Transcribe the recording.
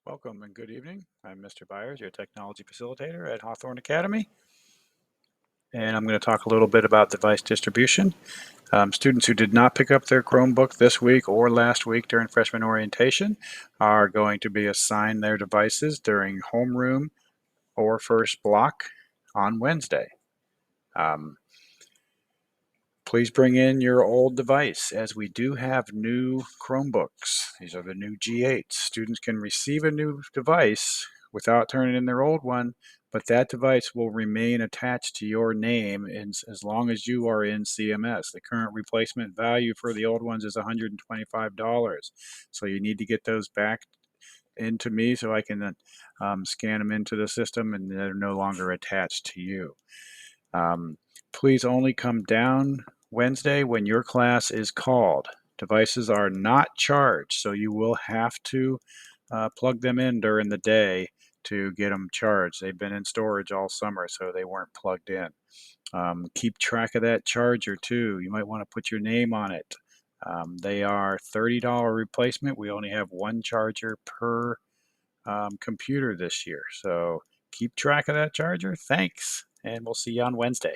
Welcome and good evening. I'm Mr. Byers, your technology facilitator at Hawthorne Academy. And I'm going to talk a little bit about device distribution. Students who did not pick up their Chromebook this week or last week during freshman orientation are going to be assigned their devices during homeroom or first block on Wednesday. Please bring in your old device, as we do have new Chromebooks. These are the new G8s. Students can receive a new device without turning in their old one, but that device will remain attached to your name as long as you are in CMS. The current replacement value for the old ones is $125. So you need to get those back into me so I can scan them into the system and they're no longer attached to you. Please only come down Wednesday when your class is called. Devices are not charged, so you will have to plug them in during the day to get them charged. They've been in storage all summer, so they weren't plugged in. Keep track of that charger too. You might want to put your name on it. They are $30 replacement. We only have one charger per computer this year, so keep track of that charger. Thanks, and we'll see you on Wednesday.